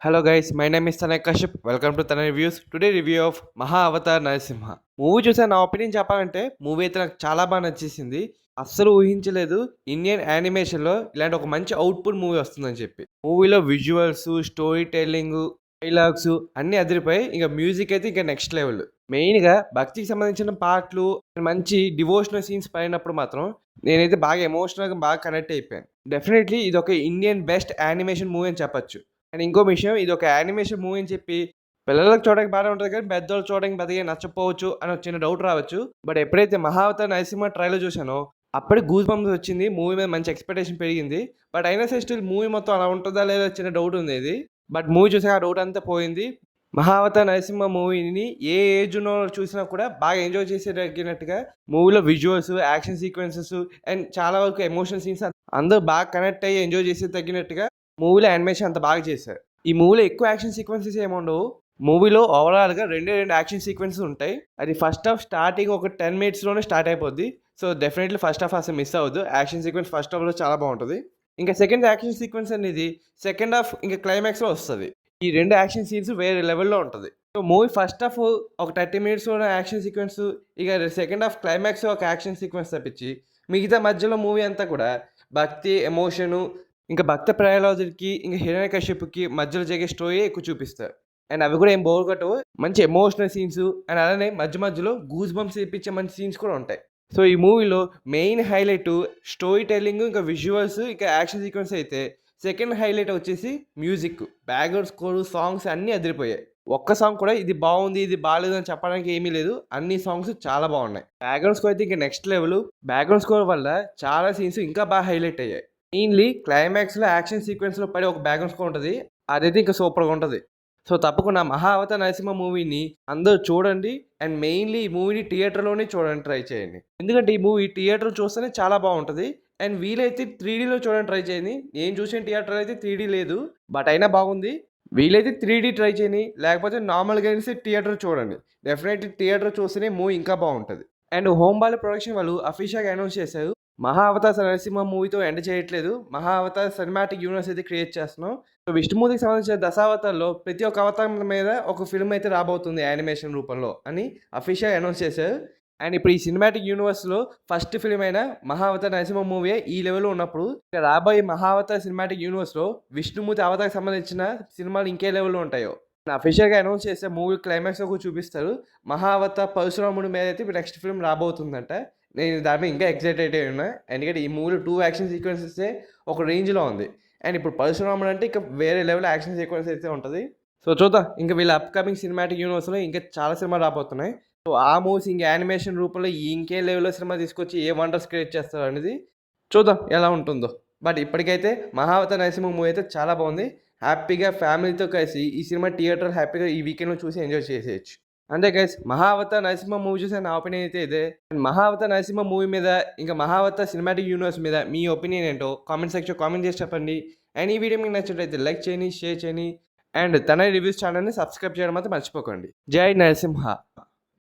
Hello guys, my name is Tanay Kashyap. Welcome to Tanay Reviews. Today review of మహా Avatar Narasimha. Movie చూసాను, నా opinion చెప్పాలంటే movie అయితే నాకు చాలా బాగా నచ్చేసింది. అస్సలు ఊహించలేదు ఇండియన్ యానిమేషన్‌లో ఇలాంటి ఒక మంచి అవుట్‌పుట్ మూవీ వస్తుందని చెప్పి. మూవీలో విజువల్స్, స్టోరీ టెల్లింగ్, డైలాగ్స్ అన్నీ అదిరిపోయాయి. ఇంక మ్యూజిక్ అయితే ఇంక నెక్స్ట్ లెవెల్. మెయిన్‌గా భక్తికి సంబంధించిన పాటలు, మంచి డివోషనల్ సీన్స్ పడినప్పుడు మాత్రం నేనైతే బాగా ఎమోషనల్‌గా బాగా కనెక్ట్ అయిపోయాను. డెఫినైట్‌లీ ఇదొక ఇండియన్ బెస్ట్ యానిమేషన్ మూవీ అని చెప్పొచ్చు. అండ్ ఇంకో విషయం, ఇది ఒక యానిమేషన్ మూవీ అని చెప్పి పిల్లలకి చూడడానికి బాగానే ఉంటది కానీ, పెద్దోళ్ళు చూడడానికి పెద్దగా నచ్చకపోవచ్చు అని ఒక చిన్న డౌట్ రావచ్చు. బట్ ఎప్పుడైతే 'మహావతార్ నరసింహ' ట్రైలర్ చూసానో అప్పటికి గూస్ బంప్స్ వచ్చింది. మూవీ మీద మంచి ఎక్స్‌పెక్టేషన్ పెరిగింది. బట్ అయినా సరే స్టిల్ మూవీ మొత్తం అలా ఉంటదా లేదా చిన్న డౌట్ ఉండేది. బట్ మూవీ చూసాక ఆ డౌట్ అంతా పోయింది. 'మహావతార్ నరసింహ' మూవీని ఏ ఏజ్ ఉన్నోళ్ళు చూసినా కూడా బాగా ఎంజాయ్ చేసేటగినట్టుగా మూవీలో విజువల్స్, యాక్షన్ సీక్వెన్సెస్ అండ్ చాలా వరకు ఎమోషనల్ సీన్స్ అందరూ బాగా కనెక్ట్ అయ్యి ఎంజాయ్ చేసే తగ్గినట్టుగా మూవీలో యానిమేషన్ అంత బాగా చేశారు. ఈ మూవీలో ఎక్కువ యాక్షన్ సీక్వెన్సెస్ ఏముండవు. మూవీలో ఓవరాల్‌గా రెండే 2 యాక్షన్ సీక్వెన్సెస్ ఉంటాయి. అది ఫస్ట్ హాఫ్ స్టార్టింగ్ ఒక 10 మినిట్స్‌లోనే స్టార్ట్ అయిపోద్ది. సో, డెఫినైట్‌లీ ఫస్ట్ హాఫ్ అసలు మిస్ అవ్వద్దు. యాక్షన్ సీక్వెన్స్ ఫస్ట్ హాఫ్‌లో చాలా బావుంటది. ఇంకా సెకండ్ యాక్షన్ సీక్వెన్స్ అనేది సెకండ్ హాఫ్ ఇంకా క్లైమాక్స్‌లో వస్తది. ఈ 2 యాక్షన్ సీన్స్ వేరే లెవెల్‌లో ఉంటది. సో, మూవీ ఫస్ట్ హాఫ్ ఒక 30 మినిట్స్‌లోనే యాక్షన్ సీక్వెన్స్, ఇక సెకండ్ హాఫ్ క్లైమాక్స్ ఒక యాక్షన్ సీక్వెన్స్ తప్పించి మిగతా మధ్యలో మూవీ అంతా కూడా భక్తి, ఎమోషను, ఇంకా భక్త ప్రహ్లాదుడికి, ఇంక హిరణ్యకశ్యపుకి మధ్యలో జరిగే స్టోరీయే ఎక్కువ చూపిస్తారు. అండ్ అవి కూడా ఏం బోర్ కొట్టవు. మంచి ఎమోషనల్ సీన్స్ అండ్ అలానే మధ్య మధ్యలో గూస్ బంప్స్ తెప్పించే మంచి సీన్స్ కూడా ఉంటాయి. సో, ఈ మూవీలో మెయిన్ హైలైట్ స్టోరీ టెల్లింగ్, ఇంకా విజువల్స్, ఇంకా యాక్షన్ సీక్వెన్స్ అయితే సెకండ్ హైలైట్ వచ్చేసి మ్యూజిక్. బ్యాక్‌గ్రౌండ్ స్కోర్, సాంగ్స్ అన్నీ అదిరిపోయాయి. ఒక్క సాంగ్ కూడా ఇది బావుంది, ఇది బాలేదు అని చెప్పడానికి ఏమీ లేదు. అన్ని సాంగ్స్ చాలా బావున్నాయి. బ్యాక్‌గ్రౌండ్ స్కోర్ అయితే ఇంక నెక్స్ట్ లెవెల్. బ్యాక్‌గ్రౌండ్ స్కోర్ వల్ల చాలా సీన్స్ ఇంకా బాగా హైలైట్ అయ్యాయి. మెయిన్‌లీ క్లైమాక్స్‌లో యాక్షన్ సీక్వెన్స్‌లో పడే ఒక బ్యాక్‌గ్రౌండ్ స్కోర్ ఉంటది. అదైతే ఇంకా సూపర్‌గా ఉంటది. సో, తప్పకుండా 'మహా అవతార్ నరసింహ' మూవీని అందరూ చూడండి. అండ్ మెయిన్‌లీ ఈ మూవీని థియేటర్‌లోనే చూడడానికి ట్రై చేయండి. ఎందుకంటే ఈ మూవీ థియేటర్‌లో చూస్తేనే చాలా బావుంటది. అండ్ వీలైతే 3డీలో చూడడానికి ట్రై చేయండి. నేను చూసిన థియేటర్ అయితే 3డీ లేదు. బట్ అయినా బాగుంది. వీలైతే 3డీ ట్రై చేయండి. లేకపోతే నార్మల్‌గా అయినా సరే థియేటర్ చూడండి. డెఫినెట్‌లీ థియేటర్ చూస్తేనే మూవీ ఇంకా బావుంటది. అండ్ హోమ్ బాల ప్రొడక్షన్ వాళ్ళు అఫీషియల్‌గా అనౌన్స్ చేశారు. 'మహా అవతార్ నరసింహ' మూవీతో ఎండ్ చేయట్లేదు. 'మహా అవతార్ సినిమాటిక్ యూనివర్స్' అయితే క్రియేట్ చేస్తున్నాం. సో, విష్ణుమూర్తికి సంబంధించిన దశావతార్‌లో ప్రతి ఒక్క అవతారం మీద ఒక ఫిల్మ్ అయితే రాబోతుంది యానిమేషన్ రూపంలో అని అఫీషియల్‌గా అనౌన్స్ చేశారు. అండ్ ఇప్పుడు ఈ సినిమాటిక్ యూనివర్స్‌లో ఫస్ట్ ఫిల్మ్ అయిన 'మహా అవతార్ నరసింహ' మూవీయే ఈ లెవెల్‌లో ఉన్నప్పుడు, ఇక రాబోయే 'మహా అవతార్' సినిమాటిక్ యూనివర్స్‌లో విష్ణుమూర్తి అవతార్‌కి సంబంధించిన సినిమాలు ఇంకే లెవెల్‌లో ఉంటాయో అఫీషియల్‌గా అనౌన్స్ చేస్తే మూవీ క్లైమాక్స్‌లో కూడా చూపిస్తారు. 'మహా అవతార్' పరశురాముడి మీద అయితే ఇప్పుడు నెక్స్ట్ ఫిల్మ్ రాబోతుందంట. నేను దాని మీద ఇంకా ఎక్సైటెడ్ అయి ఉన్నా. ఎందుకంటే ఈ మూవీలో 2 యాక్షన్ సీక్వెన్సెసే ఒక రేంజ్‌లో ఉంది. అండ్ ఇప్పుడు 'పరశురాముడు' అంటే ఇక వేరే లెవెల్ యాక్షన్ సీక్వెన్స్ అయితే ఉంటది. సో, చూద్దాం. ఇంక వీళ్ళ అప్‌కమింగ్ సినిమాటిక్ యూనివర్స్‌లో ఇంకా చాలా సినిమాలు రాబోతున్నాయి. సో, ఆ మూవీస్ ఇంక యానిమేషన్ రూపంలో ఇంకే లెవెల్‌లో సినిమా తీసుకొచ్చి ఏ వండర్స్ క్రియేట్ చేస్తారో అనేది చూద్దాం ఎలా ఉంటుందో. బట్ ఇప్పటికైతే 'మహా అవతార్ నరసింహ' మూవీ అయితే చాలా బావుంది. హ్యాపీగా ఫ్యామిలీతో కలిసి ఈ సినిమా థియేటర్ హ్యాపీగా ఈ వీకెండ్‌లో చూసి ఎంజాయ్ చేసేయొచ్చు. అంతే గైస్, 'మహా అవతార్ నరసింహ' మూవీ చూసిన నా ఒపీనియన్ అయితే ఇదే. 'మహా అవతార్ నరసింహ' మూవీ మీద, ఇంకా 'మహా అవతార్' సినిమాటిక్ యూనివర్స్ మీద మీ ఒపీనియన్ ఏంటో కామెంట్ సెక్షన్‌లో కామెంట్ చేసి చెప్పండి. అండ్ ఈ వీడియో మీకు నచ్చినట్లయితే లైక్ చేయండి, షేర్ చేయండి. అండ్ తన రివ్యూస్ ఛానల్‌ని సబ్స్క్రైబ్ చేయడం మాత్రం మర్చిపోకండి. జై నరసింహ.